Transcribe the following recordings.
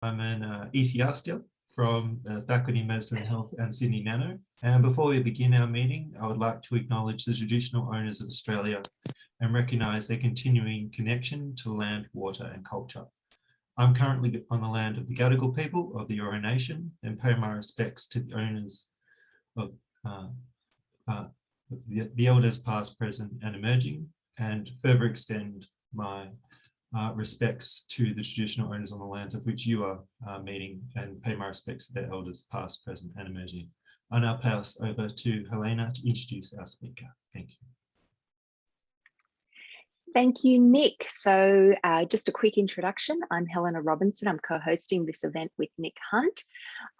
I'm an ECR still from the Faculty of Medicine and Health and Sydney Nano. And before we begin our meeting, I would like to acknowledge the traditional owners of Australia and recognise their continuing connection to land, water and culture. I'm currently on the land of the Gadigal people of the Eora Nation and pay my respects to the owners of the elders past, present and emerging, and further extend my respects to the traditional owners on the lands of which you are meeting, and pay my respects to their elders past, present and emerging. I now pass over to Helena to introduce our speaker. Thank you. Thank you, Nick. So just a quick introduction. I'm Helena Robinson. I'm co-hosting this event with Nick Hunt.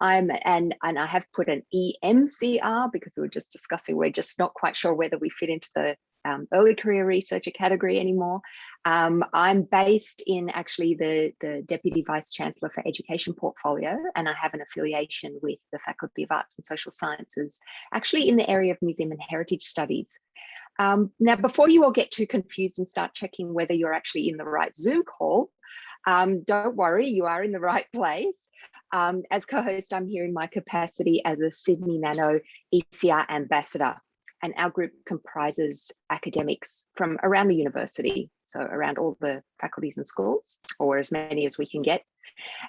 And I have put an EMCR because we were just discussing, we're just not quite sure whether we fit into the early career researcher category anymore. I'm based in actually the Deputy Vice Chancellor for Education portfolio, and I have an affiliation with the Faculty of Arts and Social Sciences, actually in the area of Museum and Heritage Studies. Now, before you all get too confused and start checking whether you're actually in the right Zoom call, don't worry, you are in the right place. As co-host, I'm here in my capacity as a Sydney Nano ECR ambassador, and our group comprises academics from around the university, so around all the faculties and schools, or as many as we can get.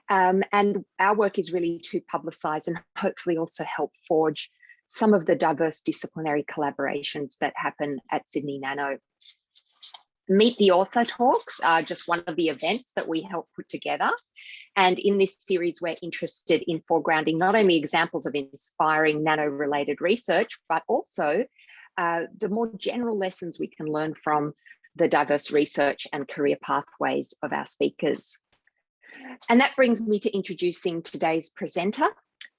And our work is really to publicise and hopefully also help forge some of the diverse disciplinary collaborations that happen at Sydney Nano. Meet the Author Talks are just one of the events that we help put together. And in this series, we're interested in foregrounding not only examples of inspiring nano-related research, but also the more general lessons we can learn from the diverse research and career pathways of our speakers. And that brings me to introducing today's presenter,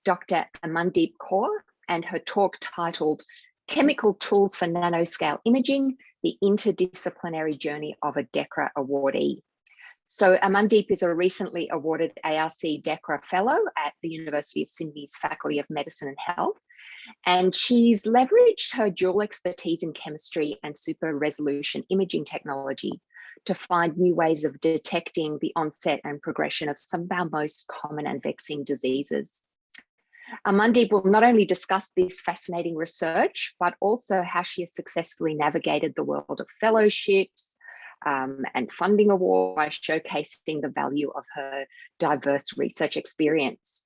Dr. Amandeep Kaur, and her talk titled Chemical Tools for Nanoscale Imaging, the Interdisciplinary Journey of a DECRA Awardee. So Amandeep is a recently awarded ARC DECRA Fellow at the University of Sydney's Faculty of Medicine and Health. And she's leveraged her dual expertise in chemistry and super resolution imaging technology to find new ways of detecting the onset and progression of some of our most common and vexing diseases. Amandeep will not only discuss this fascinating research, but also how she has successfully navigated the world of fellowships and funding awards by showcasing the value of her diverse research experience.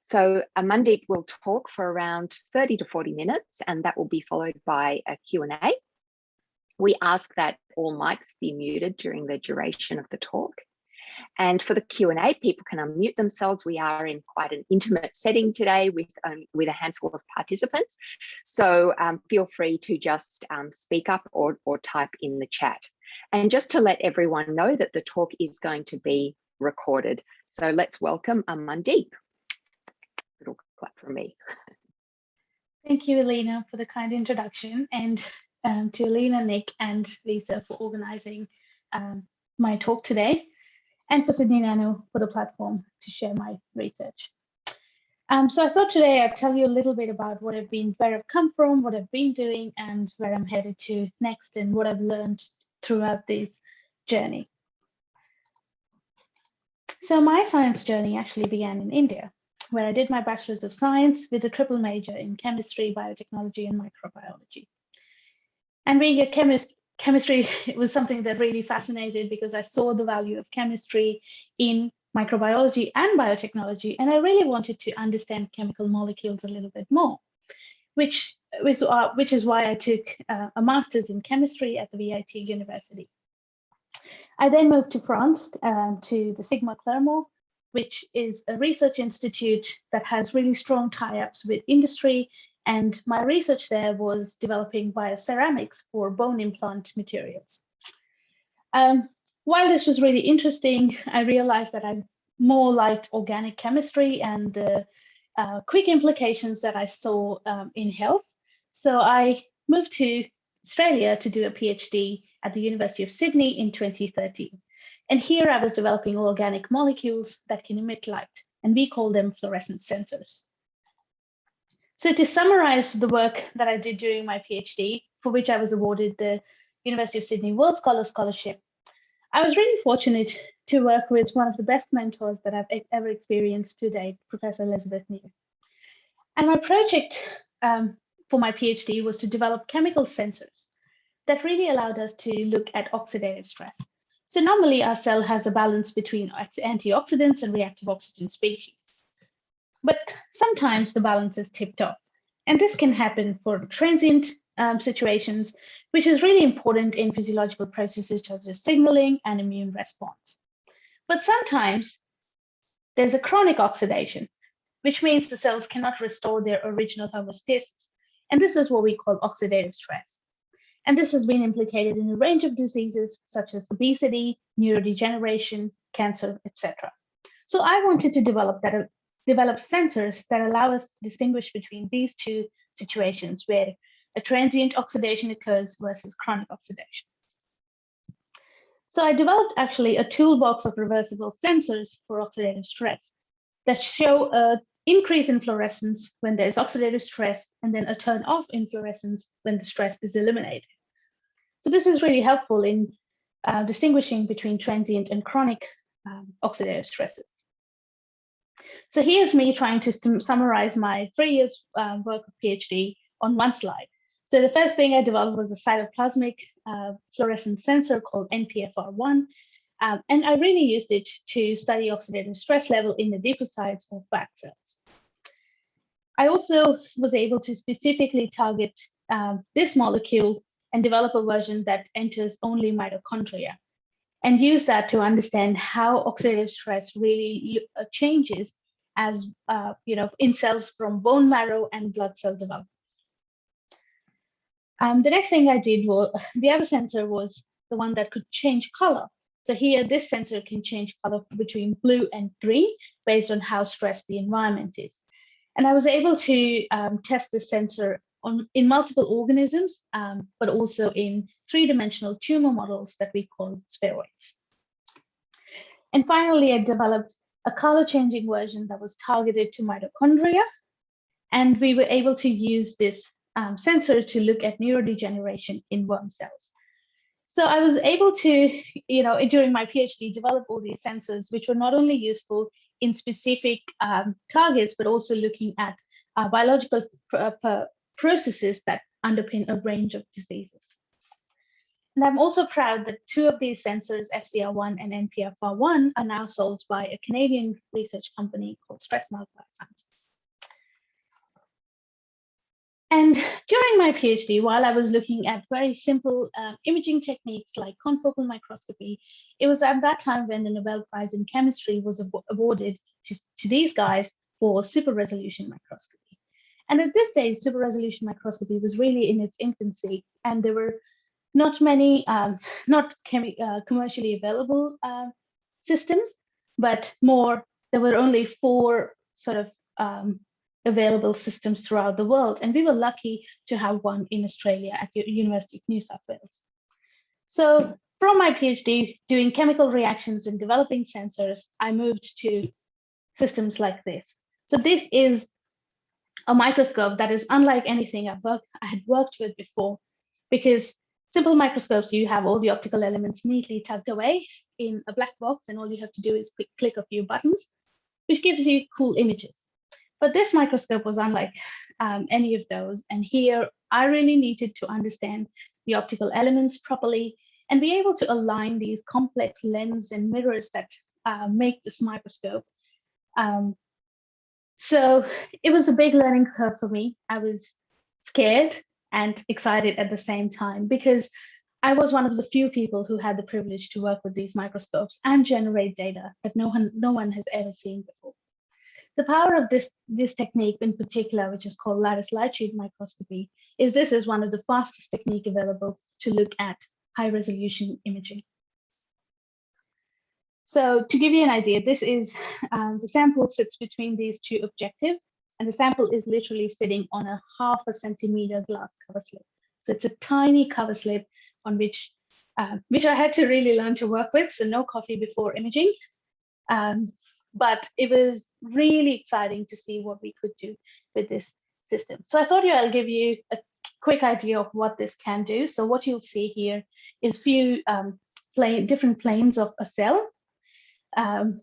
So Amandeep will talk for around 30 to 40 minutes, and that will be followed by a Q&A. We ask that all mics be muted during the duration of the talk. And for the Q&A, people can unmute themselves. We are in quite an intimate setting today with a handful of participants. So feel free to just speak up or type in the chat. And just to let everyone know that the talk is going to be recorded. So let's welcome Amandeep. Little clap from me. Thank you, Elena, for the kind introduction, and to Elena, Nick, and Lisa for organizing my talk today, and for Sydney Nano for the platform to share my research. So I thought today I'd tell you a little bit about where I've come from, what I've been doing, and where I'm headed to next, and what I've learned throughout this journey. So my science journey actually began in India, where I did my Bachelor's of Science with a triple major in chemistry, biotechnology, and microbiology. And being a chemist, chemistry, it was something that really fascinated because I saw the value of chemistry in microbiology and biotechnology, and I really wanted to understand chemical molecules a little bit more, which is why I took a master's in chemistry at the VIT University. I then moved to France to the Sigma Clermont, which is a research institute that has really strong tie-ups with industry. And my research there was developing bioceramics for bone implant materials. While this was really interesting, I realized that I more liked organic chemistry and the quick implications that I saw in health. So I moved to Australia to do a PhD at the University of Sydney in 2013. And here I was developing organic molecules that can emit light, and we call them fluorescent sensors. So to summarize the work that I did during my PhD, for which I was awarded the University of Sydney World Scholar Scholarship, I was really fortunate to work with one of the best mentors that I've ever experienced to date, Professor Elizabeth New. And my project for my PhD was to develop chemical sensors that really allowed us to look at oxidative stress. So normally our cell has a balance between antioxidants and reactive oxygen species. But sometimes the balance is tipped off. And this can happen for transient situations, which is really important in physiological processes such as signaling and immune response. But sometimes there's a chronic oxidation, which means the cells cannot restore their original homeostasis. And this is what we call oxidative stress. And this has been implicated in a range of diseases such as obesity, neurodegeneration, cancer, etc. So I wanted to develop sensors that allow us to distinguish between these two situations where a transient oxidation occurs versus chronic oxidation. So I developed actually a toolbox of reversible sensors for oxidative stress that show an increase in fluorescence when there's oxidative stress and then a turn off in fluorescence when the stress is eliminated. So this is really helpful in distinguishing between transient and chronic oxidative stresses. So here's me trying to summarize my 3 years work of PhD on one slide. So the first thing I developed was a cytoplasmic fluorescent sensor called NPFR1. And I really used it to study oxidative stress level in the adipocytes or fat cells. I also was able to specifically target this molecule and develop a version that enters only mitochondria and use that to understand how oxidative stress really changes as in cells from bone marrow and blood cell development. The next thing I did was, the other sensor was the one that could change color. So here, this sensor can change color between blue and green based on how stressed the environment is. And I was able to test this sensor in multiple organisms, but also in three-dimensional tumor models that we call spheroids. And finally, I developed a color-changing version that was targeted to mitochondria. And we were able to use this sensor to look at neurodegeneration in worm cells. So I was able to, during my PhD, develop all these sensors, which were not only useful in specific targets, but also looking at biological processes that underpin a range of diseases. And I'm also proud that 2 of these sensors, FCR1 and NPFR1, are now sold by a Canadian research company called Stressmark Biosciences. And during my PhD, while I was looking at very simple imaging techniques like confocal microscopy, it was at that time when the Nobel Prize in Chemistry was awarded to these guys for super resolution microscopy. And at this stage, super resolution microscopy was really in its infancy, and there were not many, commercially available systems, but there were only 4 sort of available systems throughout the world. And we were lucky to have one in Australia at the University of New South Wales. So from my PhD doing chemical reactions and developing sensors, I moved to systems like this. So this is a microscope that is unlike anything I had worked with before, because simple microscopes, you have all the optical elements neatly tucked away in a black box, and all you have to do is click a few buttons, which gives you cool images. But this microscope was unlike any of those. And here, I really needed to understand the optical elements properly and be able to align these complex lens and mirrors that make this microscope. So it was a big learning curve for me. I was scared and excited at the same time, because I was one of the few people who had the privilege to work with these microscopes and generate data that no one has ever seen before. The power of this technique in particular, which is called lattice light sheet microscopy, is this is one of the fastest technique available to look at high resolution imaging. So to give you an idea, this is the sample sits between these 2 objectives, and the sample is literally sitting on a 0.5 centimeter glass cover slip. So it's a tiny cover slip on which I had to really learn to work with. So no coffee before imaging. But it was really exciting to see what we could do with this system. So I thought I'll give you a quick idea of what this can do. So what you'll see here is few different planes of a cell. And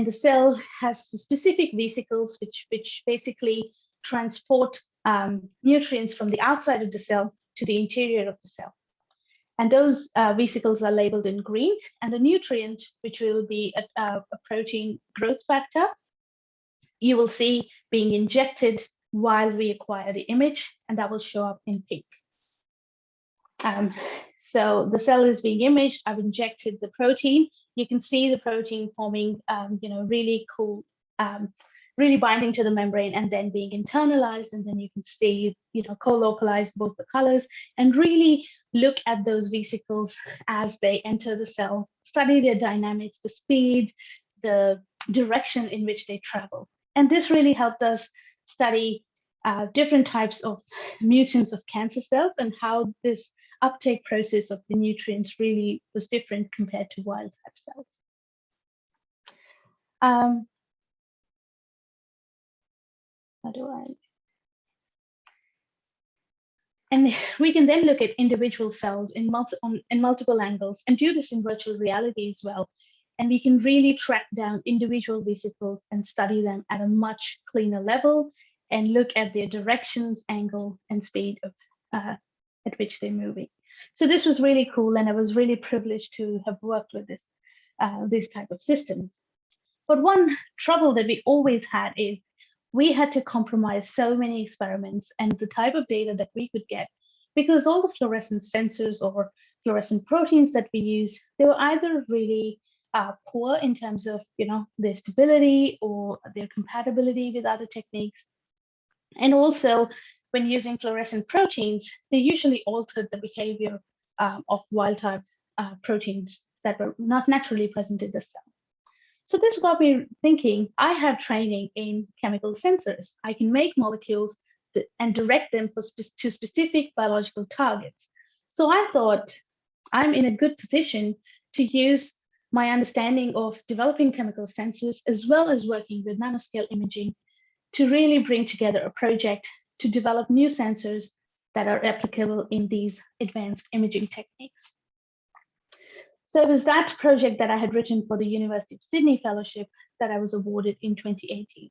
the cell has specific vesicles which basically transport nutrients from the outside of the cell to the interior of the cell. And those vesicles are labeled in green, and the nutrient, which will be a protein growth factor, you will see being injected while we acquire the image, and that will show up in pink. So the cell is being imaged. I've injected the protein. You can see the protein forming, really cool, really binding to the membrane and then being internalized. And then you can see, co-localize both the colors and really look at those vesicles as they enter the cell, study their dynamics, the speed, the direction in which they travel. And this really helped us study different types of mutants of cancer cells and how this uptake process of the nutrients really was different compared to wild type cells. And we can then look at individual cells in multiple angles and do this in virtual reality as well. And we can really track down individual vesicles and study them at a much cleaner level and look at their directions, angle, and speed of at which they're moving. So this was really cool, and I was really privileged to have worked with these type of systems. But one trouble that we always had is we had to compromise so many experiments and the type of data that we could get, because all the fluorescent sensors or fluorescent proteins that we use, they were either really poor in terms of their stability or their compatibility with other techniques. And also, when using fluorescent proteins, they usually altered the behavior of wild type proteins that were not naturally present in the cell. So this got me thinking, I have training in chemical sensors. I can make molecules and direct them to specific biological targets. So I thought I'm in a good position to use my understanding of developing chemical sensors as well as working with nanoscale imaging to really bring together a project to develop new sensors that are applicable in these advanced imaging techniques. So it was that project that I had written for the University of Sydney Fellowship that I was awarded in 2018.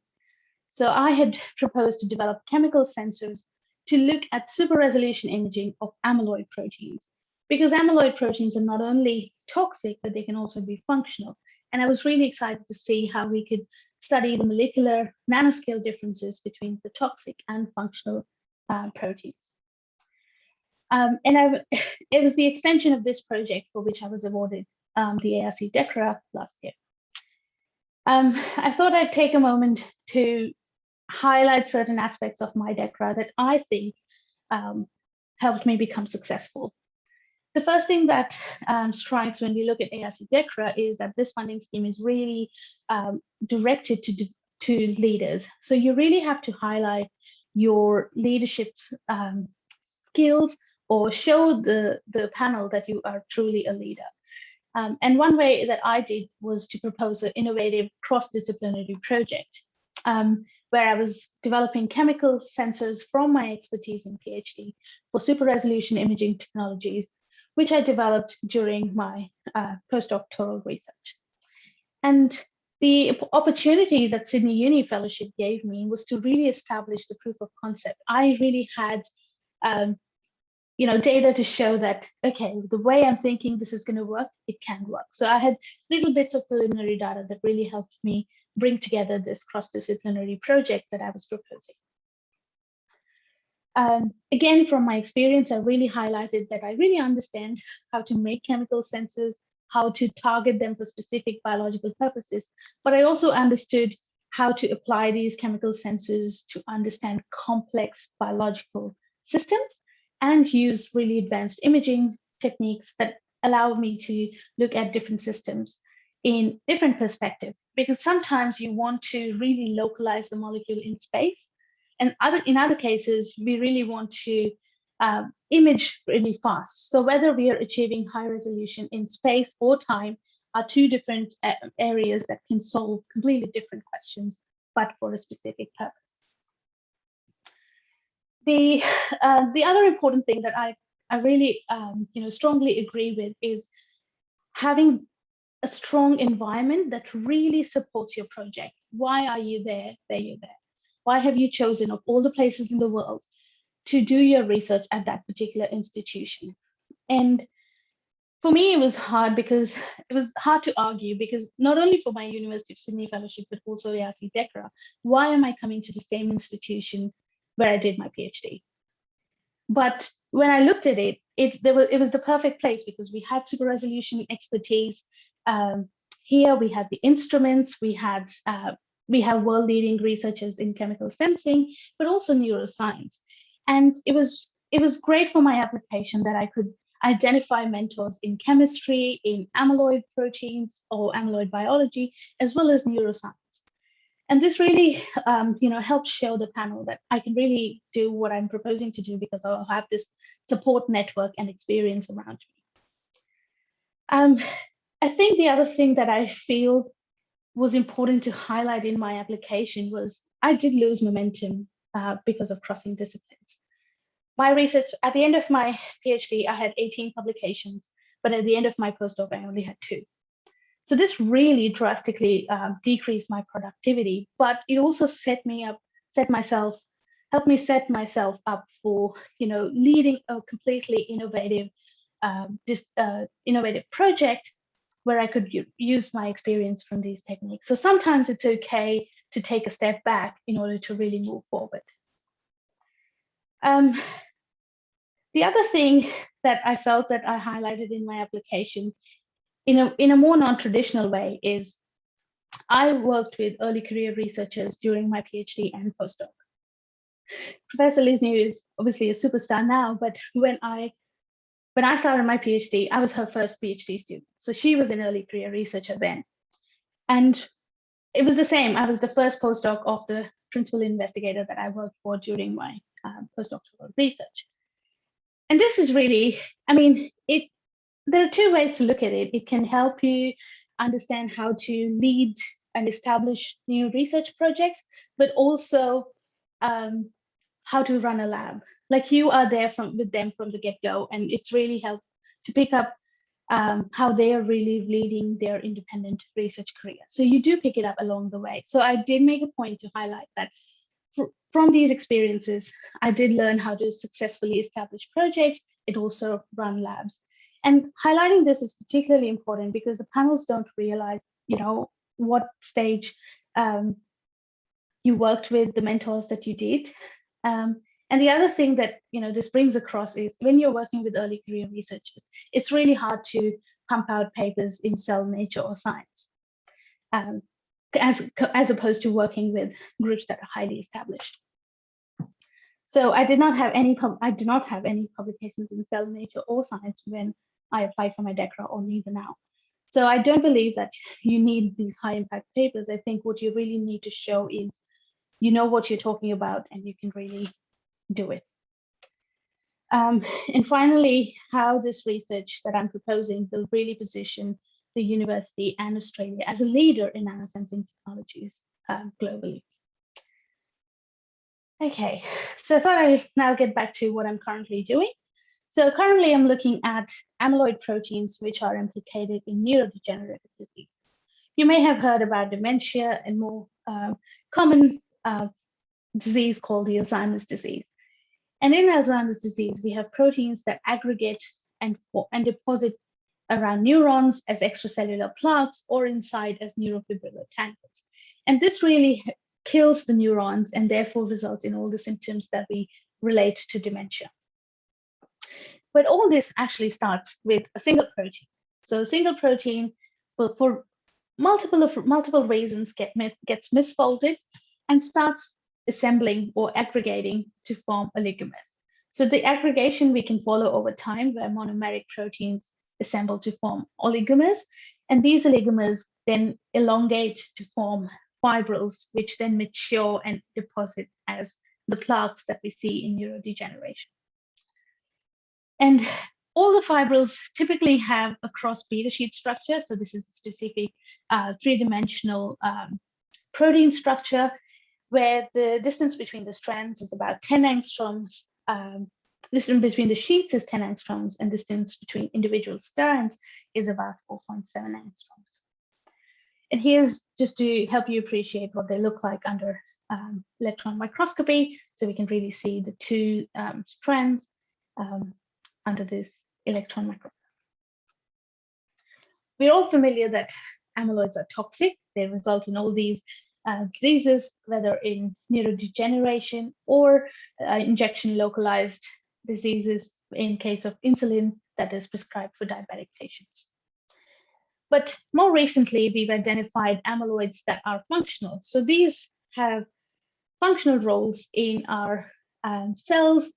So I had proposed to develop chemical sensors to look at super resolution imaging of amyloid proteins, because amyloid proteins are not only toxic, but they can also be functional. And I was really excited to see how we could study the molecular nanoscale differences between the toxic and functional proteins. It was the extension of this project for which I was awarded the ARC DECRA last year. I thought I'd take a moment to highlight certain aspects of my DECRA that I think helped me become successful. The first thing that strikes when we look at ARC DECRA is that this funding scheme is really directed to leaders. So you really have to highlight your leadership skills or show the panel that you are truly a leader. And one way that I did was to propose an innovative cross-disciplinary project where I was developing chemical sensors from my expertise in PhD for super resolution imaging technologies, which I developed during my postdoctoral research. And the opportunity that Sydney Uni Fellowship gave me was to really establish the proof of concept. I really had data to show that, okay, the way I'm thinking this is going to work, it can work. So I had little bits of preliminary data that really helped me bring together this cross-disciplinary project that I was proposing. Again, from my experience, I really highlighted that I really understand how to make chemical sensors, how to target them for specific biological purposes, but I also understood how to apply these chemical sensors to understand complex biological systems and use really advanced imaging techniques that allow me to look at different systems in different perspectives, because sometimes you want to really localize the molecule in space. And in other cases, we really want to image really fast. So whether we are achieving high resolution in space or time are two different areas that can solve completely different questions, but for a specific purpose. The other important thing that I really strongly agree with is having a strong environment that really supports your project. Why are you there where you're there? Why have you chosen, of all the places in the world, to do your research at that particular institution? And for me, it was hard because it was hard to argue, because not only for my University of Sydney Fellowship, but also Usyd DECRA, why am I coming to the same institution where I did my PhD? But when I looked at it, it was the perfect place, because we had super resolution expertise. Here we had the instruments, we have world-leading researchers in chemical sensing, but also neuroscience. And it was great for my application that I could identify mentors in chemistry, in amyloid proteins or amyloid biology, as well as neuroscience. And this really, helped show the panel that I can really do what I'm proposing to do, because I'll have this support network and experience around me. I think the other thing that I feel was important to highlight in my application was I did lose momentum because of crossing disciplines. My research, at the end of my PhD, I had 18 publications, but at the end of my postdoc, I only had 2. So this really drastically decreased my productivity, but it also helped me set myself up for, leading a completely innovative project where I could use my experience from these techniques. So sometimes it's okay to take a step back in order to really move forward. The other thing that I felt that I highlighted in my application in a more non-traditional way is I worked with early career researchers during my PhD and postdoc. Professor Liz New is obviously a superstar now, but when I started my PhD, I was her first PhD student. So she was an early career researcher then. And it was the same. I was the first postdoc of the principal investigator that I worked for during my postdoctoral research. And this is really, there are 2 ways to look at it. It can help you understand how to lead and establish new research projects, but also how to run a lab. Like, you are there with them from the get-go, and it's really helped to pick up how they are really leading their independent research career. So you do pick it up along the way. So I did make a point to highlight that from these experiences, I did learn how to successfully establish projects and also run labs. And highlighting this is particularly important because the panels don't realize, what stage you worked with, the mentors that you did. And the other thing that this brings across is when you're working with early career researchers, it's really hard to pump out papers in Cell, Nature, or Science, as opposed to working with groups that are highly established. So I did not have any publications in Cell, Nature, or Science when I applied for my DECRA, or neither now. So I don't believe that you need these high impact papers. I think what you really need to show is you know what you're talking about and you can really do it. And finally, how this research that I'm proposing will really position the university and Australia as a leader in nanosensing technologies globally. Okay, so I thought I'd now get back to what I'm currently doing. So currently I'm looking at amyloid proteins which are implicated in neurodegenerative diseases. You may have heard about dementia and more common disease called the Alzheimer's disease. And in Alzheimer's disease, we have proteins that aggregate and deposit around neurons as extracellular plaques or inside as neurofibrillar tangles. And this really kills the neurons and therefore results in all the symptoms that we relate to dementia. But all this actually starts with a single protein. So a single protein, for multiple reasons, gets misfolded and starts assembling or aggregating to form oligomers. So the aggregation we can follow over time, where monomeric proteins assemble to form oligomers, and these oligomers then elongate to form fibrils, which then mature and deposit as the plaques that we see in neurodegeneration. And all the fibrils typically have a cross beta sheet structure. So this is a specific 3-dimensional protein structure where the distance between the strands is about 10 angstroms distance between the sheets is 10 angstroms, and distance between individual strands is about 4.7 angstroms. And here's just to help you appreciate what they look like under electron microscopy, so we can really see the two strands under this electron microscope. We're all familiar that amyloids are toxic. They result in all these diseases, whether in neurodegeneration or injection localized diseases in case of insulin that is prescribed for diabetic patients. But more recently, we've identified amyloids that are functional. So these have functional roles in our cells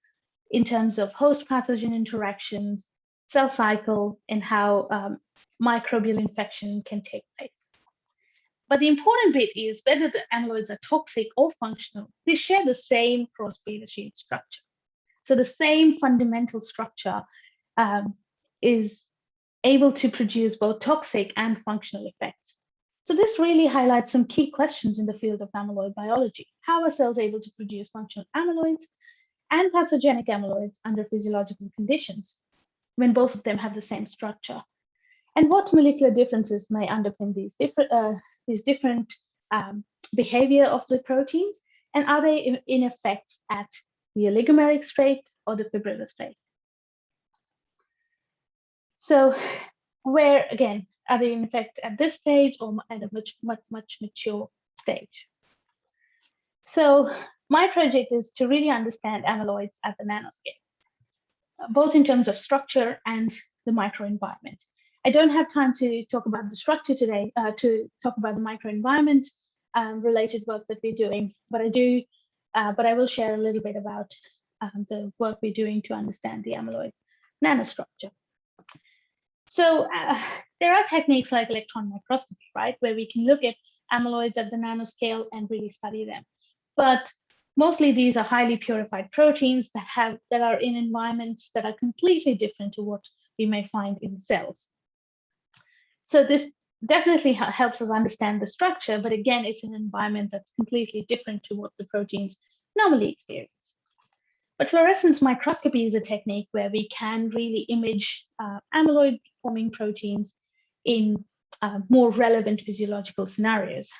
in terms of host pathogen interactions, cell cycle, and how microbial infection can take place. But the important bit is whether the amyloids are toxic or functional, they share the same cross-beta sheet structure. So the same fundamental structure is able to produce both toxic and functional effects. So this really highlights some key questions in the field of amyloid biology. How are cells able to produce functional amyloids and pathogenic amyloids under physiological conditions when both of them have the same structure? And what molecular differences may underpin these different behavior of the proteins? And are they in effect at the oligomeric state or the fibrillar state? So where, again, are they in effect at this stage or at a much mature stage? So my project is to really understand amyloids at the nanoscale, both in terms of structure and the microenvironment. I don't have time to talk about the structure today, to talk about the microenvironment related work that we're doing, but I will share a little bit about the work we're doing to understand the amyloid nanostructure. So there are techniques like electron microscopy, right, where we can look at amyloids at the nanoscale and really study them. But mostly these are highly purified proteins that are in environments that are completely different to what we may find in cells. So this definitely helps us understand the structure, but again, it's an environment that's completely different to what the proteins normally experience. But fluorescence microscopy is a technique where we can really image amyloid-forming proteins in more relevant physiological scenarios.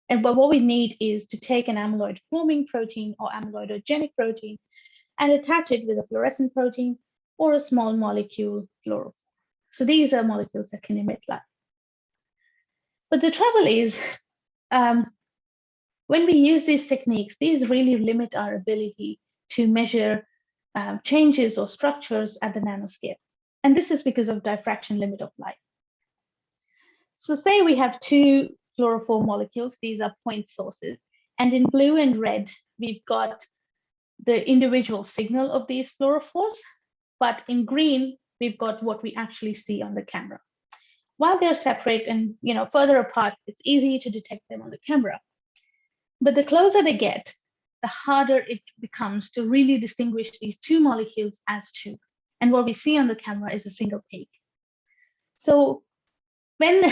But what we need is to take an amyloid-forming protein or amyloidogenic protein and attach it with a fluorescent protein or a small molecule fluorophore. So these are molecules that can emit light. But the trouble is, when we use these techniques, these really limit our ability to measure changes or structures at the nanoscale. And this is because of diffraction limit of light. So say we have two fluorophore molecules, these are point sources, and in blue and red, we've got the individual signal of these fluorophores, but in green, we've got what we actually see on the camera. While they're separate and further apart, it's easy to detect them on the camera. But the closer they get, the harder it becomes to really distinguish these two molecules as two. And what we see on the camera is a single peak. So when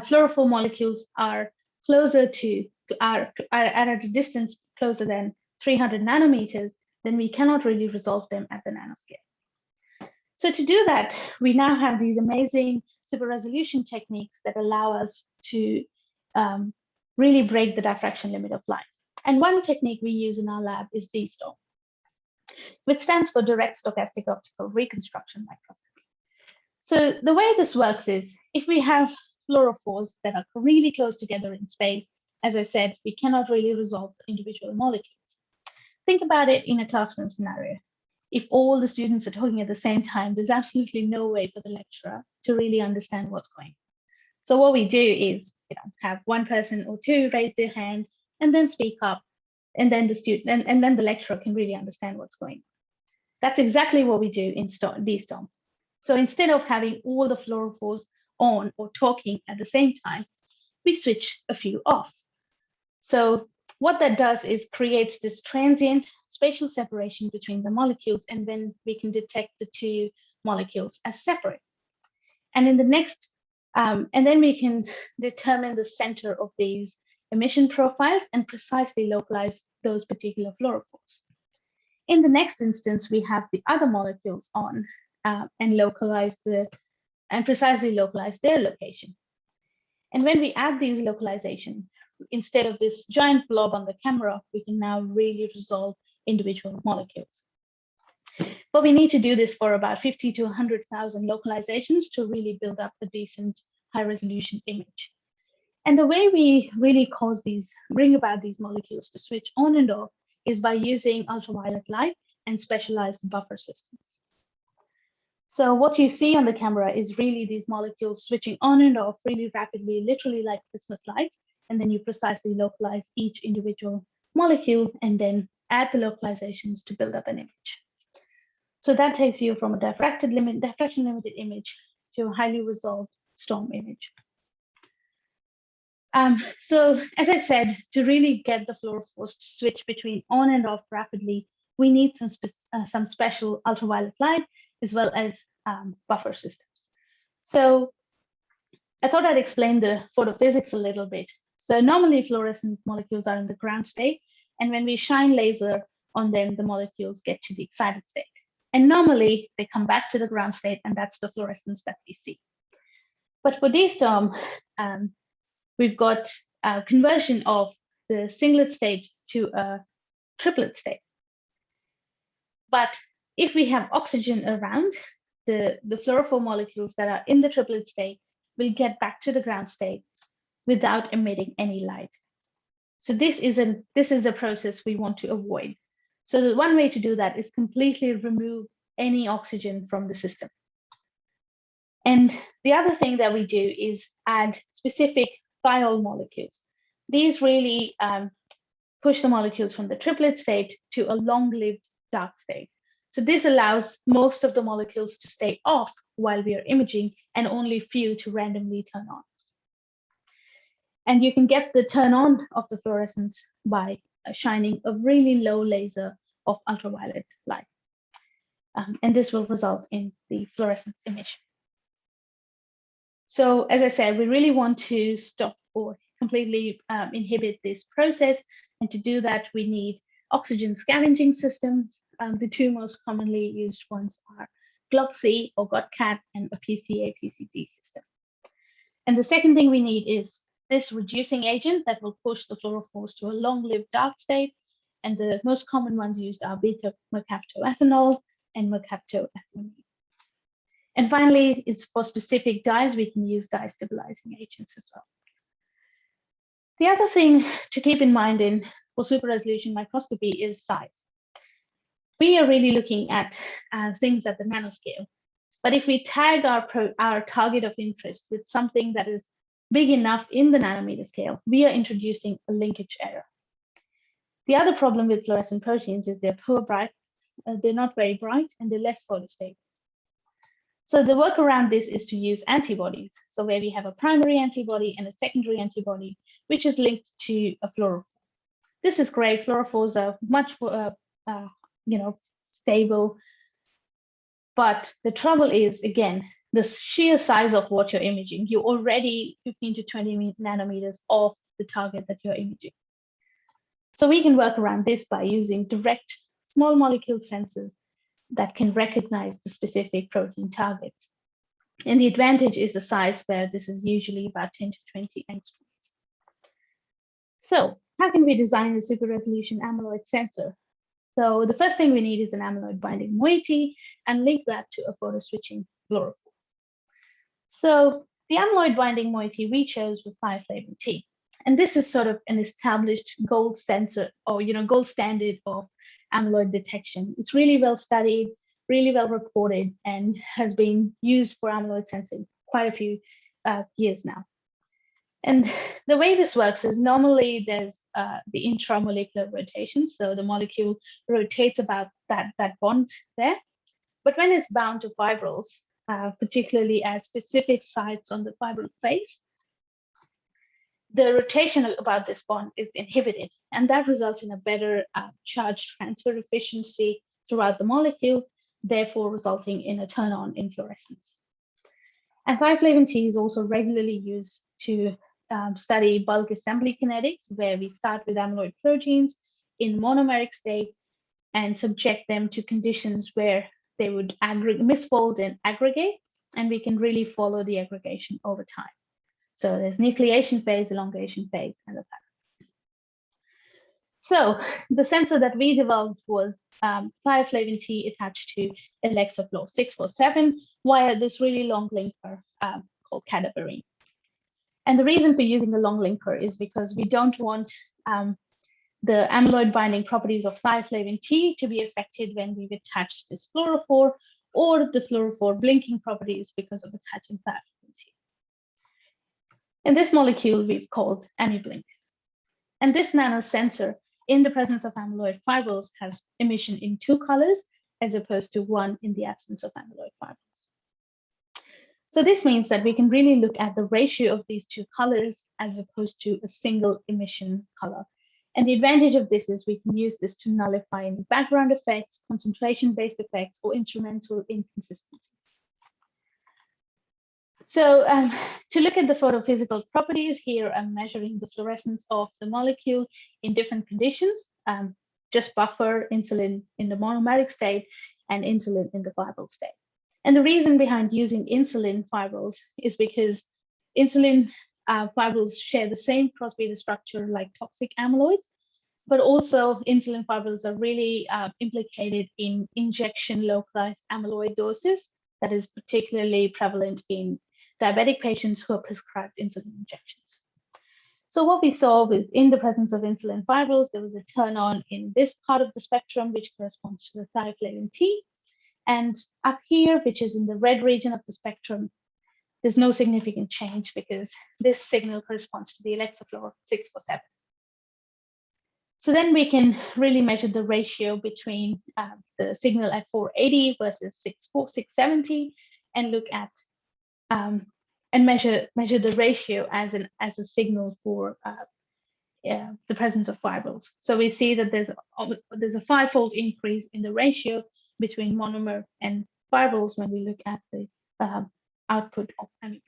fluorophore molecules are closer are at a distance closer than 300 nanometers, then we cannot really resolve them at the nanoscale. So to do that, we now have these amazing super resolution techniques that allow us to really break the diffraction limit of light. And one technique we use in our lab is DSTOM, which stands for direct stochastic optical reconstruction microscopy. So the way this works is, if we have fluorophores that are really close together in space, as I said, we cannot really resolve the individual molecules. Think about it in a classroom scenario. If all the students are talking at the same time, there's absolutely no way for the lecturer to really understand what's going on. So what we do is, have one person or two raise their hand and then speak up, and then the student and then the lecturer can really understand what's going on. That's exactly what we do in DSTOM. So instead of having all the fluorophores on or talking at the same time, we switch a few off. So what that does is creates this transient spatial separation between the molecules, and then we can detect the two molecules as separate. And in the next, and then we can determine the center of these emission profiles and precisely localize those particular fluorophores. In the next instance, we have the other molecules on and precisely localize their location. And when we add these localization, instead of this giant blob on the camera, we can now really resolve individual molecules. But we need to do this for about 50 to 100,000 localizations to really build up a decent high resolution image. And the way we really bring about these molecules to switch on and off is by using ultraviolet light and specialized buffer systems. So what you see on the camera is really these molecules switching on and off really rapidly, literally like Christmas lights. And then you precisely localize each individual molecule and then add the localizations to build up an image. So that takes you from a diffraction limited image to a highly resolved storm image. So as I said, to really get the fluorophores to switch between on and off rapidly, we need some special ultraviolet light as well as buffer systems. So I thought I'd explain the photophysics a little bit. So normally fluorescent molecules are in the ground state, and when we shine laser on them, the molecules get to the excited state. And normally they come back to the ground state, and that's the fluorescence that we see. But for this term, we've got a conversion of the singlet state to a triplet state. But if we have oxygen around, the fluorophore molecules that are in the triplet state will get back to the ground state without emitting any light. So this is a process we want to avoid. So the one way to do that is completely remove any oxygen from the system. And the other thing that we do is add specific thiol molecules. These really push the molecules from the triplet state to a long-lived dark state. So this allows most of the molecules to stay off while we are imaging and only few to randomly turn on. And you can get the turn on of the fluorescence by shining a really low laser of ultraviolet light. And this will result in the fluorescence emission. So as I said, we really want to stop or completely inhibit this process. And to do that, we need oxygen scavenging systems. The two most commonly used ones are GLOC or GOTCAT and a PCA-PCT system. And the second thing we need is this reducing agent that will push the fluorophores to a long-lived dark state. And the most common ones used are beta-mercaptoethanol and mercaptoethanol. And finally, it's for specific dyes, we can use dye stabilizing agents as well. The other thing to keep in mind for super resolution microscopy is size. We are really looking at things at the nanoscale. But if we tag our target of interest with something that is big enough in the nanometer scale, we are introducing a linkage error. The other problem with fluorescent proteins is they're they're not very bright, and they're less photostable. So the work around this is to use antibodies. So where we have a primary antibody and a secondary antibody, which is linked to a fluorophore. This is great. Fluorophores are much stable. But the trouble is, again, the sheer size of what you're imaging. You're already 15 to 20 nanometers off the target that you're imaging. So we can work around this by using direct small molecule sensors that can recognize the specific protein targets. And the advantage is the size, where this is usually about 10 to 20 angstroms. So how can we design a super resolution amyloid sensor? So the first thing we need is an amyloid binding moiety and link that to a photo-switching fluorophore. So the amyloid binding moiety we chose was Thioflavin T. And this is sort of an established gold sensor or gold standard of amyloid detection. It's really well studied, really well reported, and has been used for amyloid sensing quite a few years now. And the way this works is normally there's the intramolecular rotation. So the molecule rotates about that bond there. But when it's bound to fibrils, particularly at specific sites on the fibril face, the rotation about this bond is inhibited. And that results in a better charge transfer efficiency throughout the molecule, therefore resulting in a turn on in fluorescence. And Thioflavin T is also regularly used to study bulk assembly kinetics, where we start with amyloid proteins in monomeric state, and subject them to conditions where they would misfold and aggregate, and we can really follow the aggregation over time. So there's nucleation phase, elongation phase, and the pattern. So the sensor that we developed was Thioflavin T attached to Elexaflor 647 via this really long linker called cadaverine. And the reason for using the long linker is because we don't want the amyloid binding properties of Thioflavin T to be affected when we've attached this fluorophore, or the fluorophore blinking properties because of attaching Thioflavin T. And this molecule we've called AmyBlink. And this nanosensor, in the presence of amyloid fibrils, has emission in 2 colors as opposed to 1 in the absence of amyloid fibrils. So this means that we can really look at the ratio of these 2 colors as opposed to a single emission color. And the advantage of this is we can use this to nullify any background effects, concentration-based effects, or instrumental inconsistencies. So to look at the photophysical properties here, I'm measuring the fluorescence of the molecule in different conditions, just buffer insulin in the monomeric state and insulin in the fibril state. And the reason behind using insulin fibrils is because insulin fibrils share the same cross-beta structure like toxic amyloids, but also insulin fibrils are really implicated in injection localized amyloid doses that is particularly prevalent in diabetic patients who are prescribed insulin injections. So what we saw was in the presence of insulin fibrils, there was a turn on in this part of the spectrum, which corresponds to the Thioflavin T. And up here, which is in the red region of the spectrum, there's no significant change because this signal corresponds to the Elexaflor 647. So then we can really measure the ratio between the signal at 480 versus 670 and look at and measure the ratio as a signal for the presence of fibrils. So we see that there's a 5-fold increase in the ratio between monomer and fibrils when we look at the output of AmyBlink.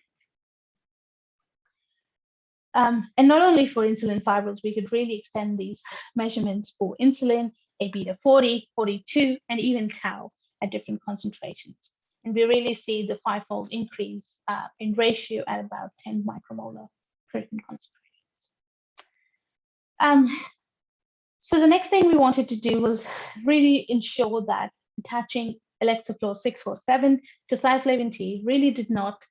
And not only for insulin fibrils, we could really extend these measurements for insulin, A-beta 40, 42, and even tau at different concentrations. And we really see the 5-fold increase in ratio at about 10 micromolar protein concentrations. So the next thing we wanted to do was really ensure that attaching Elexaflor 647 to Thioflavin T really did not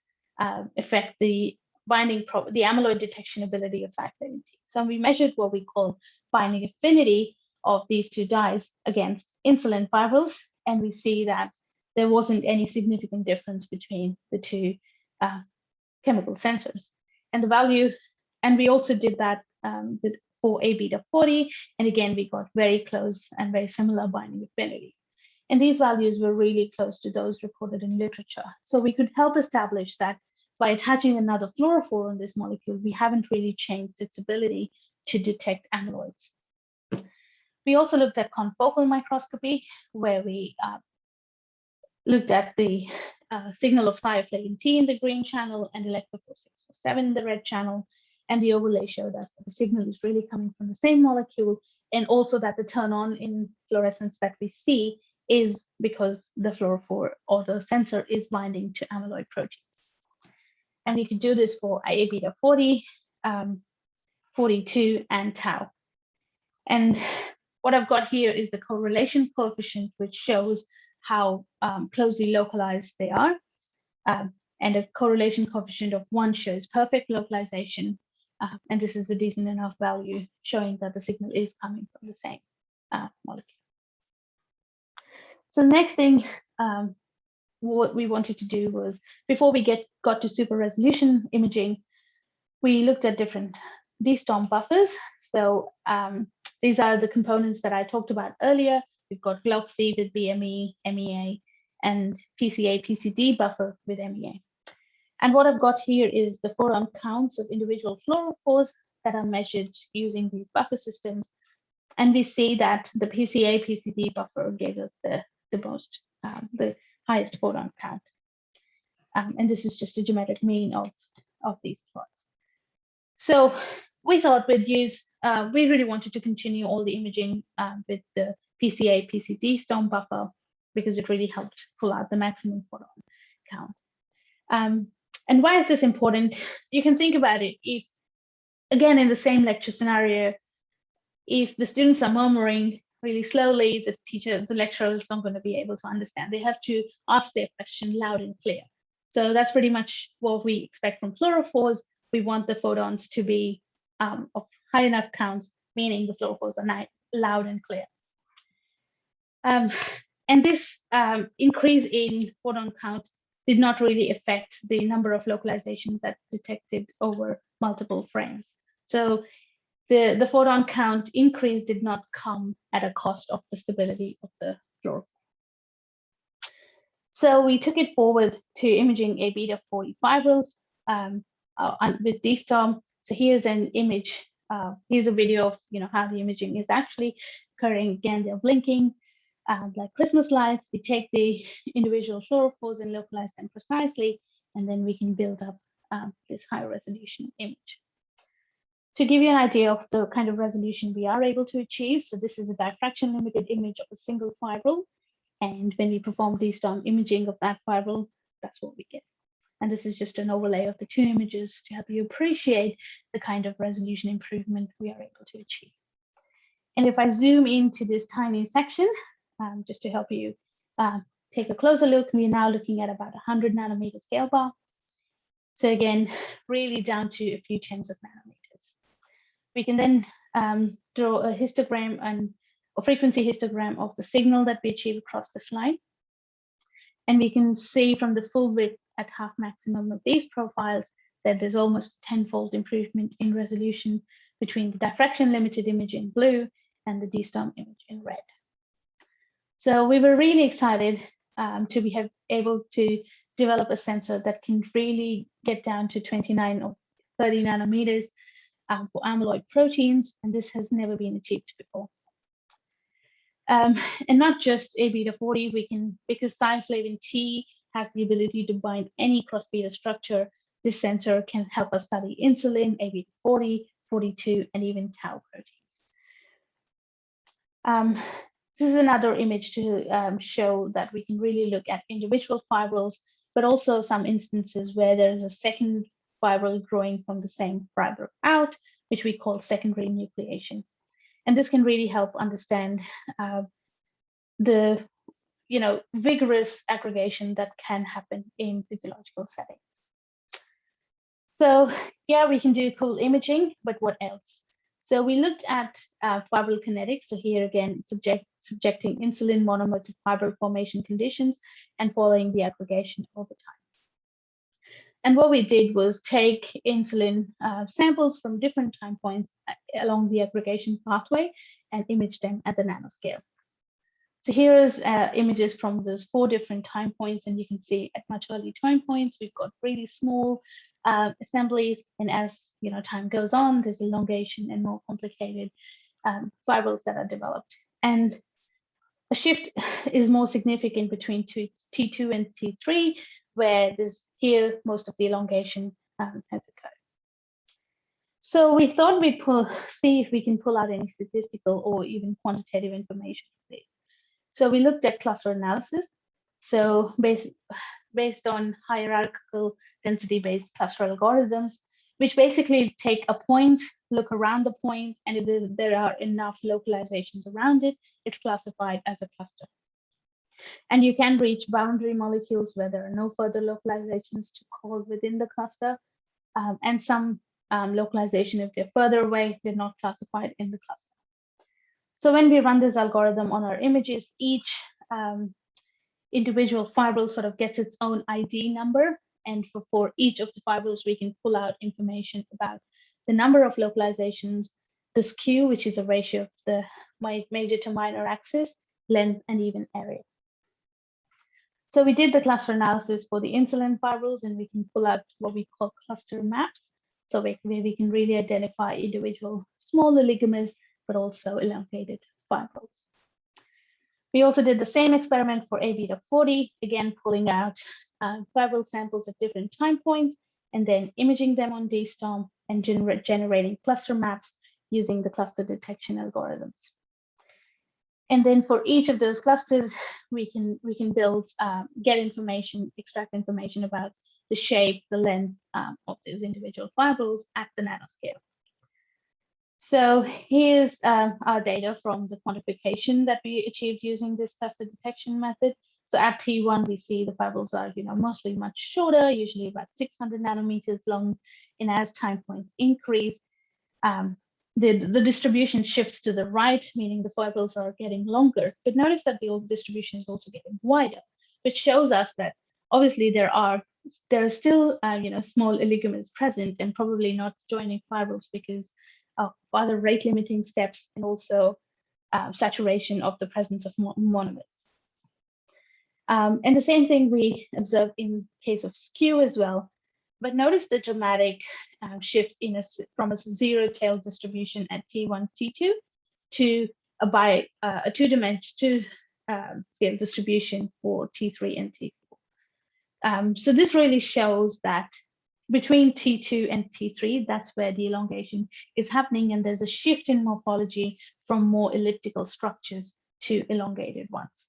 affect the the amyloid detection ability of Thioflavin T. So we measured what we call binding affinity of these 2 dyes against insulin fibrils, and we see that there wasn't any significant difference between the 2 chemical sensors. And the value, and we also did that for A-beta 40, and again, we got very close and very similar binding affinity. And these values were really close to those reported in literature. So we could help establish that by attaching another fluorophore on this molecule, we haven't really changed its ability to detect amyloids. We also looked at confocal microscopy, where we looked at the signal of Thioflavin T in the green channel and Elexaflor 647 in the red channel. And the overlay showed us that the signal is really coming from the same molecule, and also that the turn on in fluorescence that we see is because the fluorophore or the sensor is binding to amyloid proteins. And we could do this for A-beta 40, 42, and tau. And what I've got here is the correlation coefficient, which shows how closely localized they are. And a correlation coefficient of 1 shows perfect localization. And this is a decent enough value showing that the signal is coming from the same molecule. So the next thing what we wanted to do was, before we got to super resolution imaging, we looked at different DSTOM buffers. So these are the components that I talked about earlier. We've got GLOXY with BME, MEA, and PCA, PCD buffer with MEA. And what I've got here is the photon counts of individual fluorophores that are measured using these buffer systems. And we see that the PCA, PCD buffer gave us the highest photon count. And this is just a geometric mean of these plots. So we thought we'd use we really wanted to continue all the imaging with the PCA PCD storm buffer because it really helped pull out the maximum photon count. And why is this important? You can think about it. If, again, in the same lecture scenario, if the students are murmuring really slowly, the lecturer is not going to be able to understand. They have to ask their question loud and clear. So that's pretty much what we expect from fluorophores. We want the photons to be of high enough counts, meaning the fluorophores are loud and clear. And this increase in photon count did not really affect the number of localizations that detected over multiple frames. So the photon count increase did not come at a cost of the stability of the fluorophore. So we took it forward to imaging A beta 40 fibrils with DSTOM. So here's an image. Here's a video of how the imaging is actually occurring. Again, they're blinking like Christmas lights. We take the individual fluorophores and localize them precisely, and then we can build up this high resolution image. To give you an idea of the kind of resolution we are able to achieve, so this is a diffraction limited image of a single fibril. And when we perform DSTOM imaging of that fibril, that's what we get. And this is just an overlay of the two images to help you appreciate the kind of resolution improvement we are able to achieve. And if I zoom into this tiny section, just to help you take a closer look, we're now looking at about 100 nanometer scale bar. So again, really down to a few tens of nanometers. We can then draw a histogram and a frequency histogram of the signal that we achieve across the slide. And we can see from the full width at half maximum of these profiles that there's almost 10-fold improvement in resolution between the diffraction limited image in blue and the DSTOM image in red. So we were really excited to be able to develop a sensor that can really get down to 29 or 30 nanometers for amyloid proteins, and this has never been achieved before. And not just A beta 40, because Thioflavin T has the ability to bind any cross beta structure, this sensor can help us study insulin, A beta 40, 42, and even tau proteins. This is another image to show that we can really look at individual fibrils, but also some instances where there is a second fibril growing from the same fibril out, which we call secondary nucleation. And this can really help understand the vigorous aggregation that can happen in physiological settings. So yeah, we can do cool imaging, but what else? So we looked at fibril kinetics. So here again, subjecting insulin monomer to fibril formation conditions and following the aggregation over time. And what we did was take insulin samples from different time points along the aggregation pathway and image them at the nanoscale. So here is images from those 4 different time points, and you can see at much early time points, we've got really small assemblies, and as time goes on, there's elongation and more complicated fibrils that are developed. And a shift is more significant between T2 and T3, where here most of the elongation has occurred. So we thought we'd see if we can pull out any statistical or even quantitative information from these. So we looked at cluster analysis. So based on hierarchical density-based cluster algorithms, which basically take a point, look around the point, and if there are enough localizations around it, it's classified as a cluster. And you can reach boundary molecules where there are no further localizations to call within the cluster, and some localization, if they're further away, they're not classified in the cluster. So when we run this algorithm on our images, each individual fibril sort of gets its own ID number. And for each of the fibrils, we can pull out information about the number of localizations, the skew, which is a ratio of the major to minor axis, length, and even area. So we did the cluster analysis for the insulin fibrils, and we can pull out what we call cluster maps. So where we can really identify individual smaller oligomers, but also elongated fibrils. We also did the same experiment for A beta 40, again, pulling out fibril samples at different time points, and then imaging them on DSTOM and generating cluster maps using the cluster detection algorithms. And then for each of those clusters, we can build, get information, extract information about the shape, the length of those individual fibrils at the nanoscale. So here's our data from the quantification that we achieved using this cluster detection method. So at T1, we see the fibrils are, mostly much shorter, usually about 600 nanometers long. And as time points increase, the distribution shifts to the right, meaning the fibrils are getting longer. But notice that the distribution is also getting wider, which shows us that obviously there are still small oligomers present and probably not joining fibrils because of other rate limiting steps and also saturation of the presence of monomers. And the same thing we observe in case of skew as well. But notice the dramatic shift from a zero-tailed distribution at T1, T2 to a two-dimensional scale distribution for T3 and T4. So this really shows that between T2 and T3, that's where the elongation is happening, and there's a shift in morphology from more elliptical structures to elongated ones.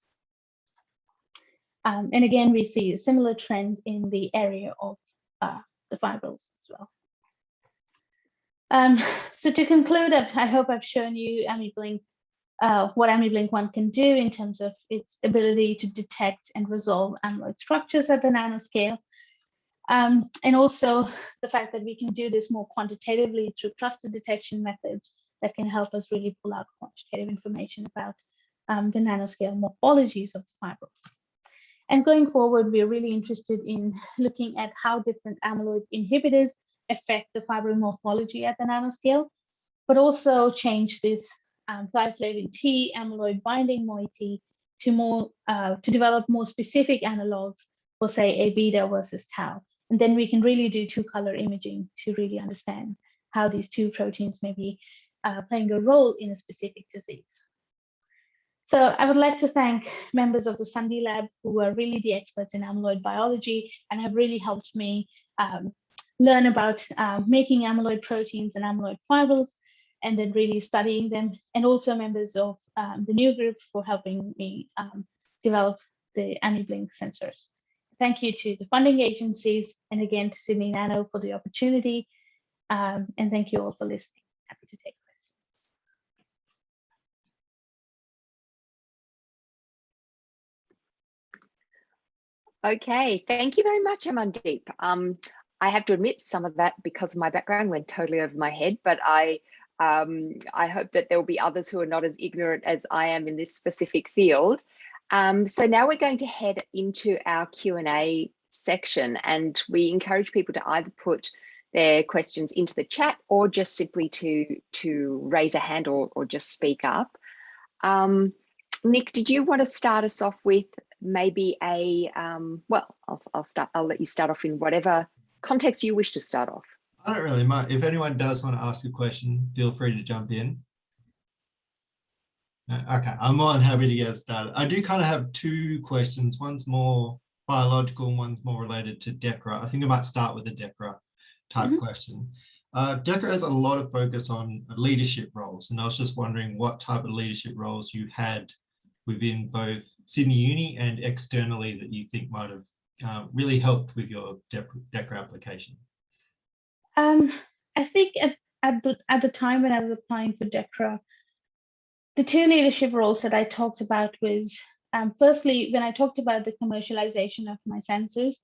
And again, we see a similar trend in the area of the fibrils as well. So to conclude, I hope I've shown you AmyBlink, what AmyBlink 1 can do in terms of its ability to detect and resolve amyloid structures at the nanoscale. And also the fact that we can do this more quantitatively through cluster detection methods that can help us really pull out quantitative information about the nanoscale morphologies of the fibrils. And going forward, we're really interested in looking at how different amyloid inhibitors affect the fibril morphology at the nanoscale, but also change this Thioflavin T amyloid binding moiety to develop more specific analogs for, say, A beta versus tau. And then we can really do two-color imaging to really understand how these two proteins may be playing a role in a specific disease. So I would like to thank members of the Sunde Lab who are really the experts in amyloid biology and have really helped me learn about making amyloid proteins and amyloid fibrils and then really studying them, and also members of the new group for helping me develop the AmyBlink sensors. Thank you to the funding agencies and again to Sydney Nano for the opportunity, and thank you all for listening. Happy to take questions. Okay, thank you very much, Amandeep. I have to admit some of that because of my background went totally over my head, but I hope that there will be others who are not as ignorant as I am in this specific field. So now we're going to head into our Q&A section, and we encourage people to either put their questions into the chat or just simply to raise a hand or just speak up. Nick, did you want to start us off with maybe a, well, I'll let you start off in whatever context you wish to start off. I don't really mind. If anyone does want to ask a question, feel free to jump in. Okay, I'm more than happy to get started. I do kind of have two questions. One's more biological and one's more related to DECRA. I think I might start with a DECRA type question. DECRA has a lot of focus on leadership roles, and I was just wondering what type of leadership roles you had within both Sydney Uni and externally that you think might have really helped with your DECRA application. I think at the time when I was applying for DECRA, the two leadership roles that I talked about was, firstly, when I talked about the commercialization of my sensors,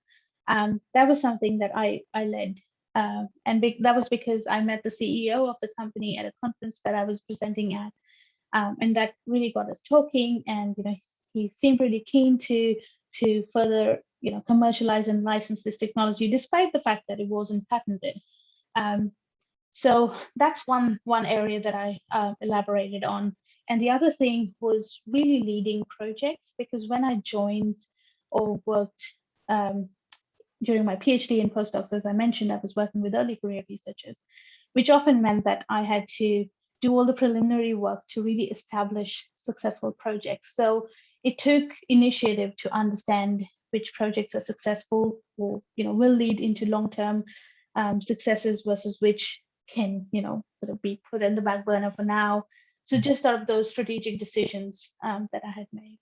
that was something that I led. And that was because I met the CEO of the company at a conference that I was presenting at. And that really got us talking, and he seemed really keen to further commercialize and license this technology, despite the fact that it wasn't patented. So that's one area that I elaborated on. And the other thing was really leading projects, because when I joined or worked during my PhD and postdocs, as I mentioned, I was working with early career researchers, which often meant that I had to do all the preliminary work to really establish successful projects. So it took initiative to understand which projects are successful or will lead into long-term successes versus which can, sort of be put in the back burner for now. So just sort of those strategic decisions that I had made.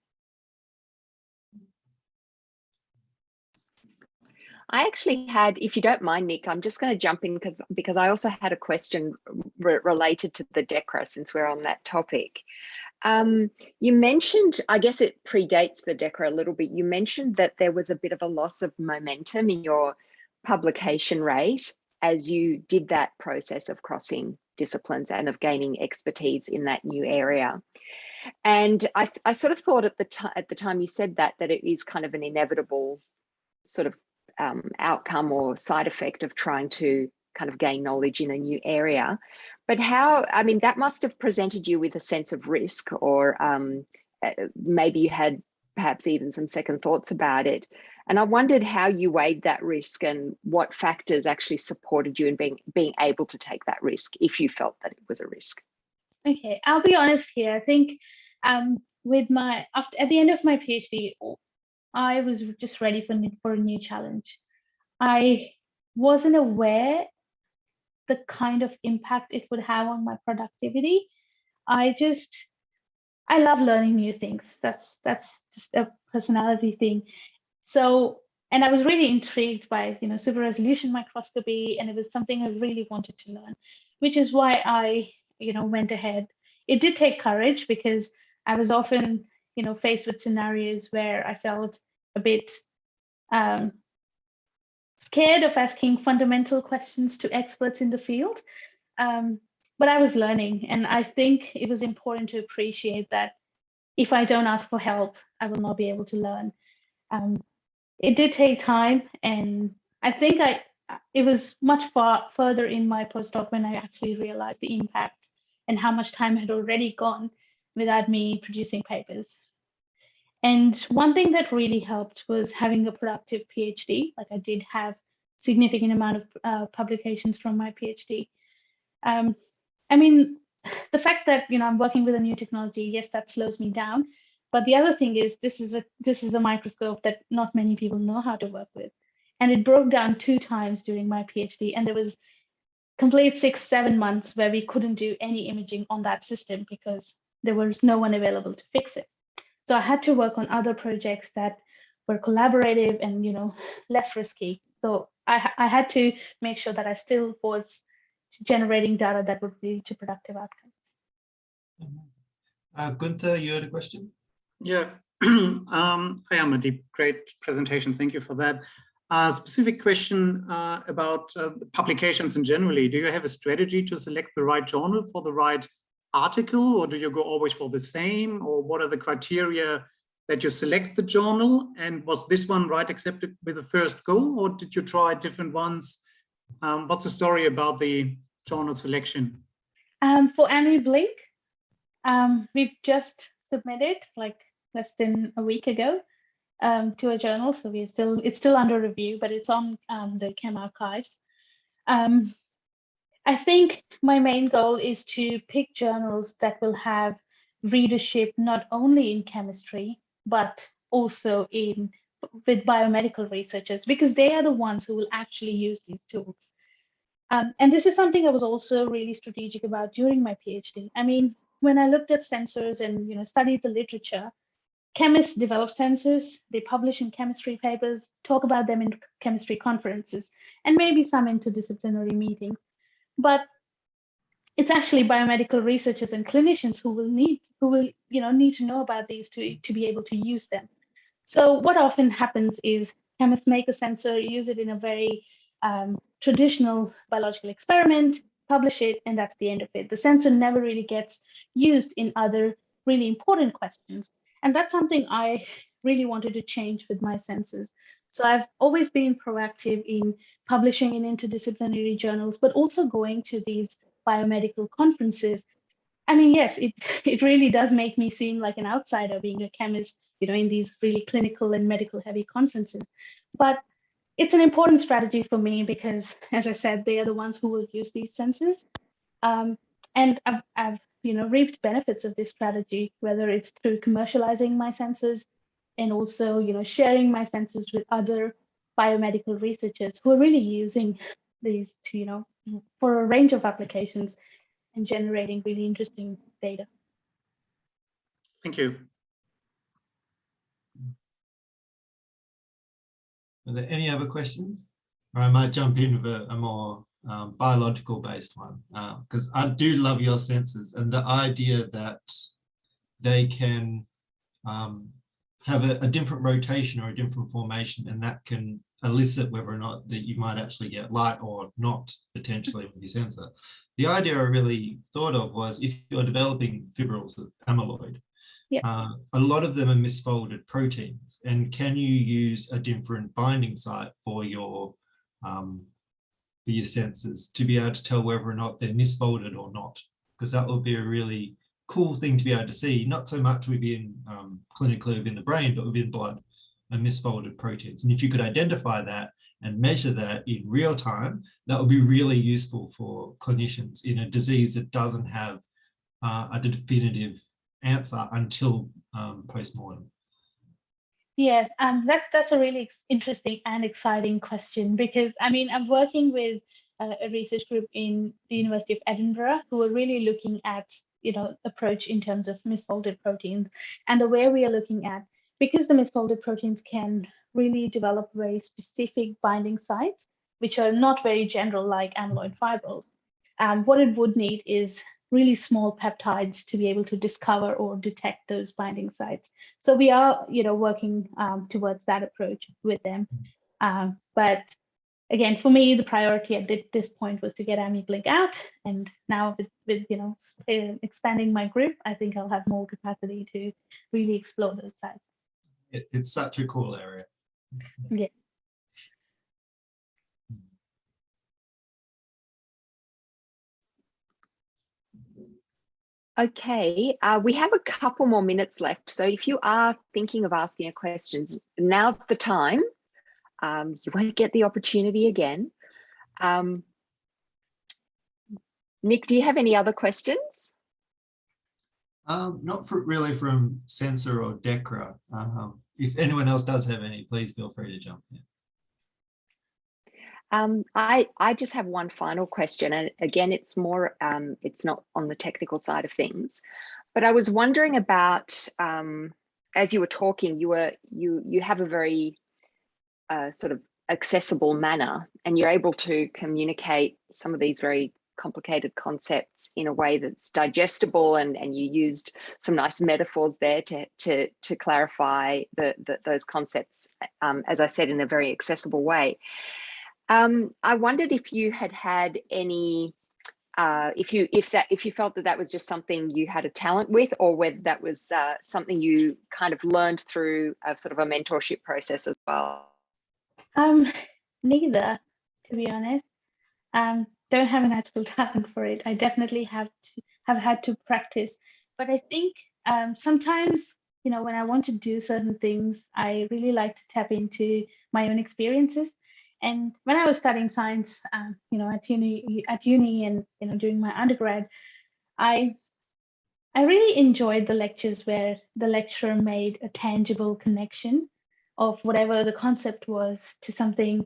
I actually had, if you don't mind, Nick, I'm just going to jump in because I also had a question related to the DECRA, since we're on that topic. You mentioned, I guess it predates the DECRA a little bit, you mentioned that there was a bit of a loss of momentum in your publication rate as you did that process of crossing disciplines and of gaining expertise in that new area. And I sort of thought at the time you said that it is kind of an inevitable sort of outcome or side effect of trying to kind of gain knowledge in a new area. But how, I mean, that must have presented you with a sense of risk, or maybe you had perhaps even some second thoughts about it. And I wondered how you weighed that risk and what factors actually supported you in being able to take that risk, if you felt that it was a risk. Okay, I'll be honest here. I think with at the end of my PhD, I was just ready for a new challenge. I wasn't aware the kind of impact it would have on my productivity. I love learning new things. That's just a personality thing. So, and I was really intrigued by, super resolution microscopy, and it was something I really wanted to learn, which is why I, went ahead. It did take courage, because I was often, faced with scenarios where I felt a bit scared of asking fundamental questions to experts in the field. But I was learning, and I think it was important to appreciate that if I don't ask for help, I will not be able to learn. It did take time, and I think it was much further in my postdoc when I actually realized the impact and how much time had already gone without me producing papers. And one thing that really helped was having a productive PhD. Like, I did have significant amount of publications from my PhD. I mean, the fact that I'm working with a new technology, yes, that slows me down. But the other thing is, this is a microscope that not many people know how to work with, and it broke down 2 times during my PhD, and there was complete 6-7 months where we couldn't do any imaging on that system because there was no one available to fix it. So I had to work on other projects that were collaborative and less risky. So I had to make sure that I still was generating data that would lead to productive outcomes. Gunther, you had a question? Yeah. Hi, Amandeep. Great presentation. Thank you for that. Specific question about publications in generally. Do you have a strategy to select the right journal for the right article, or do you go always for the same, or what are the criteria that you select the journal? And was this one right accepted with the first go, or did you try different ones? What's the story about the journal selection? For Amyloid Blink, we've just submitted like less than a week ago to a journal, so it's still under review, but it's on the Chem archives. I think my main goal is to pick journals that will have readership not only in chemistry, but also with biomedical researchers, because they are the ones who will actually use these tools. And this is something I was also really strategic about during my PhD. I mean, when I looked at sensors and studied the literature, chemists develop sensors, they publish in chemistry papers, talk about them in chemistry conferences, and maybe some interdisciplinary meetings. But it's actually biomedical researchers and clinicians who will need to know about these to be able to use them. So what often happens is chemists make a sensor, use it in a very traditional biological experiment, publish it, and that's the end of it. The sensor never really gets used in other really important questions. And that's something I really wanted to change with my sensors. So I've always been proactive in publishing in interdisciplinary journals, but also going to these biomedical conferences. I mean, yes, it really does make me seem like an outsider being a chemist, in these really clinical and medical heavy conferences. But it's an important strategy for me because, as I said, they are the ones who will use these sensors. And I've reaped benefits of this strategy, whether it's through commercializing my sensors and also, sharing my sensors with other biomedical researchers who are really using these to, for a range of applications and generating really interesting data. Thank you. Are there any other questions? Or I might jump in with a more biological based one, because I do love your sensors and the idea that they can have a different rotation or a different formation, and that can elicit whether or not that you might actually get light or not potentially with your sensor. The idea I really thought of was if you're developing fibrils of amyloid, a lot of them are misfolded proteins, and can you use a different binding site for your sensors to be able to tell whether or not they're misfolded or not? Because that would be a really cool thing to be able to see, not so much within clinically within the brain, but within blood and misfolded proteins. And if you could identify that and measure that in real time, that would be really useful for clinicians in a disease that doesn't have a definitive answer until post-mortem. Yeah, that's a really interesting and exciting question, because I mean, I'm working with a research group in the University of Edinburgh who are really looking at, you know, approach in terms of misfolded proteins, and the way we are looking at, because the misfolded proteins can really develop very specific binding sites, which are not very general like amyloid fibrils. What it would need is really small peptides to be able to discover or detect those binding sites. So we are, you know, working towards that approach with them. But again, for me, the priority at this point was to get AmiBlink out, and now with you know, expanding my group, I think I'll have more capacity to really explore those sites. It's such a cool area. Yeah. Okay, we have a couple more minutes left. So if you are thinking of asking a question, now's the time. You won't get the opportunity again. Nick, do you have any other questions? Not really from Sensor or DECRA. If anyone else does have any, please feel free to jump in. I just have one final question, and again, it's more, it's not on the technical side of things, but I was wondering about, as you were talking, you have a very sort of accessible manner, and you're able to communicate some of these very complicated concepts in a way that's digestible, and you used some nice metaphors there to clarify those concepts, as I said, in a very accessible way. I wondered if you had any, if you felt that was just something you had a talent with, or whether that was something you kind of learned through a sort of a mentorship process as well. Neither, to be honest. Don't have a natural talent for it. I definitely have had to practice. But I think sometimes, you know, when I want to do certain things, I really like to tap into my own experiences. And when I was studying science, you know, at uni, and you know, during my undergrad, I really enjoyed the lectures where the lecturer made a tangible connection of whatever the concept was to something,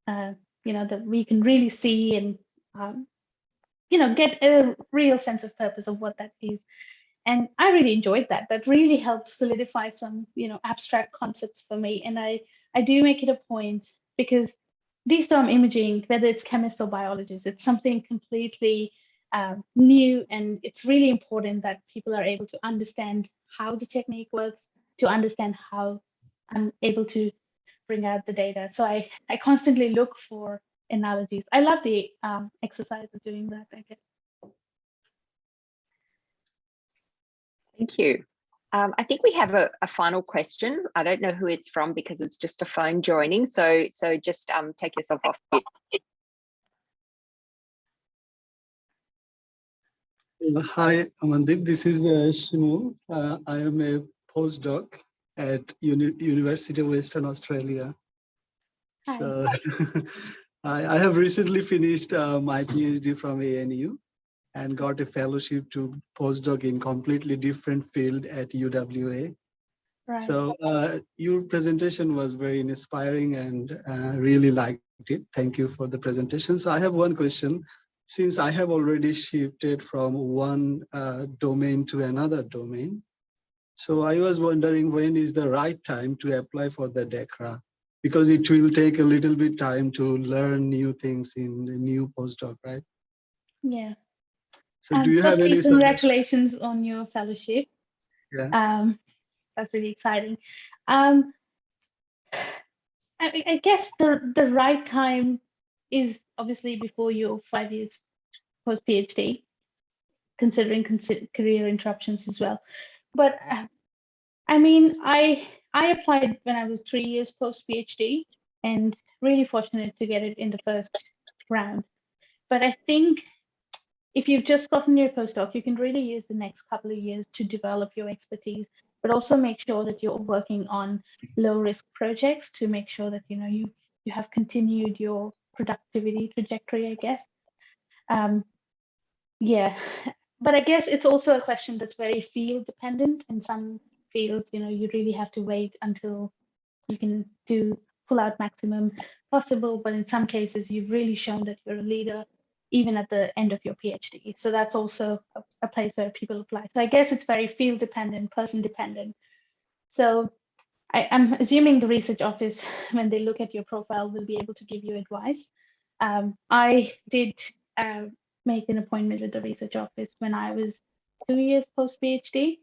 you know, that we can really see and you know, get a real sense of purpose of what that is. And I really enjoyed that. That really helped solidify some, you know, abstract concepts for me. And I do make it a point, because D-storm imaging, whether it's chemists or biologists, it's something completely new, and it's really important that people are able to understand how the technique works, to understand how I'm able to bring out the data. So I constantly look for analogies. I love the exercise of doing that, I guess. Thank you. I think we have a final question. I don't know who it's from because it's just a phone joining. So just take yourself off mute. Hi, Amandeep. This is Shimul. I am a postdoc at University of Western Australia. Hi. So I have recently finished my PhD from ANU and got a fellowship to postdoc in completely different field at UWA. Right. So your presentation was very inspiring and really liked it. Thank you for the presentation. So I have one question. Since I have already shifted from one domain to another domain, so I was wondering when is the right time to apply for the DECRA? Because it will take a little bit time to learn new things in the new postdoc, right? Yeah. So do you have Firstly, any suggestions? congratulations on your fellowship. Yeah. That's really exciting. I guess the right time is obviously before your 5 years post PhD, considering career interruptions as well. But I mean, I applied when I was 3 years post PhD, and really fortunate to get it in the first round. But I think if you've just gotten your postdoc, you can really use the next couple of years to develop your expertise, but also make sure that you're working on low risk projects to make sure that you have continued your productivity trajectory, I guess. Yeah, but I guess it's also a question that's very field dependent. In some fields, you really have to wait until you can pull out maximum possible, but in some cases you've really shown that you're a leader even at the end of your PhD. So that's also a place where people apply. So I guess it's very field dependent, person dependent. So I'm assuming the research office, when they look at your profile, will be able to give you advice. I did make an appointment with the research office when I was 2 years post PhD.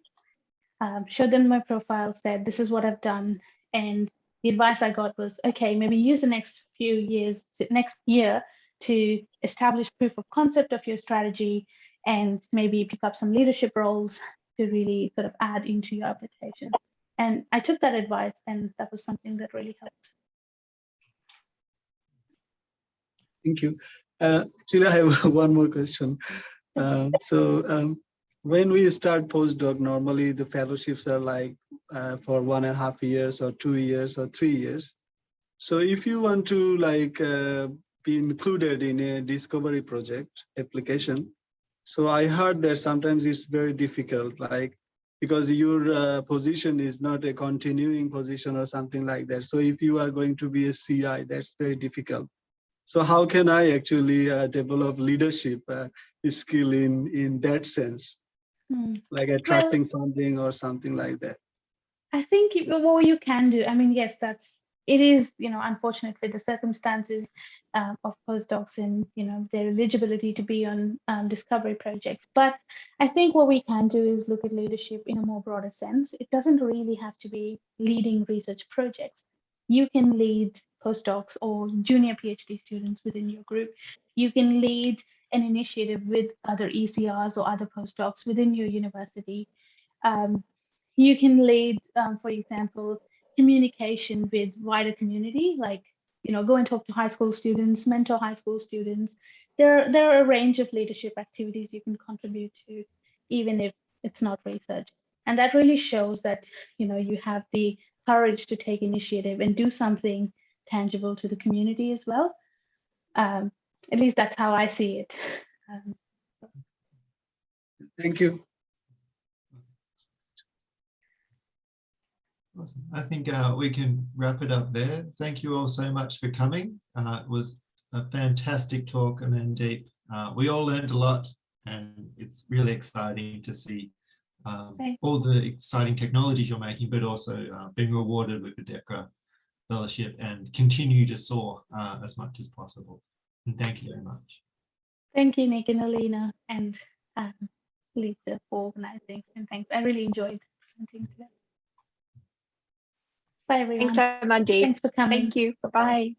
Showed them my profile, said, this is what I've done. And the advice I got was, okay, maybe use the next year to establish proof of concept of your strategy and maybe pick up some leadership roles to really sort of add into your application. And I took that advice, and that was something that really helped. Thank you. Actually, I have one more question. When we start postdoc, normally the fellowships are like for 1.5 years or 2 years or 3 years. So if you want to be included in a discovery project application, so I heard that sometimes it's very difficult, because your position is not a continuing position or something like that. So if you are going to be a CI, that's very difficult. So how can I actually develop leadership skill in that sense, like attracting funding or something like that? I think what you can do, I mean, yes, it is, unfortunate with the circumstances of postdocs and, their eligibility to be on discovery projects. But I think what we can do is look at leadership in a more broader sense. It doesn't really have to be leading research projects. You can lead postdocs or junior PhD students within your group. You can lead an initiative with other ECRs or other postdocs within your university. You can lead, for example, communication with wider community, like, go and talk to high school students, mentor high school students. There are a range of leadership activities you can contribute to, even if it's not research. And that really shows that, you have the courage to take initiative and do something tangible to the community as well. At least that's how I see it. Thank you. Awesome. I think we can wrap it up there. Thank you all so much for coming. It was a fantastic talk, Amandeep. We all learned a lot, and it's really exciting to see all the exciting technologies you're making, but also being rewarded with the DECRA Fellowship and continue to soar as much as possible. And thank you very much. Thank you, Nick and Alina, and Lisa for organizing. And thanks. I really enjoyed presenting today. Bye, everyone. Thanks, Amandeep. Thanks for coming. Thank you. Bye.